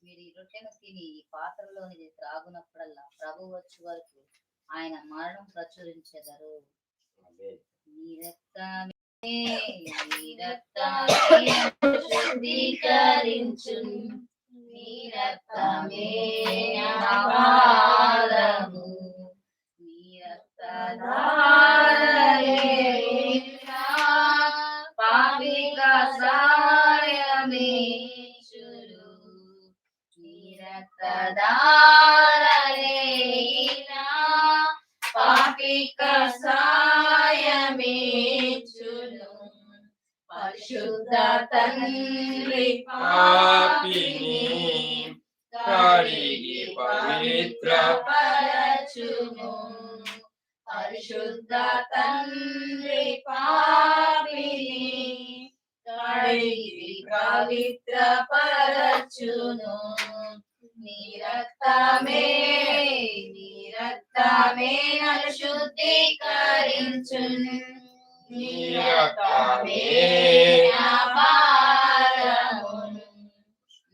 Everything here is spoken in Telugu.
మీరు ఈ రొట్టెను తిని ఈ పాత్రలోనిది త్రాగునప్పుడల్లా ప్రభు వచ్చే వరకు ఆయన మరణం ప్రచురించెదరు. నీ రక్తమే నీ రక్తమే శుద్ధీకరించును, నీ రక్తమే ఆధారము, నీ రక్తధారయే నా పాపిక సాయమే చును, నీ రక్తధారయే నా పాపిక సాయమే చును. పరిశుద్ధ తండ్రి పాపిని కడిగి పవిత్ర పరచును, పరిశుద్ధ తండ్రి పాపిని కడిగి పవిత్ర పరచును. నీ రక్తమే నన్ను శుద్ధీకరించును, నీ రక్తమే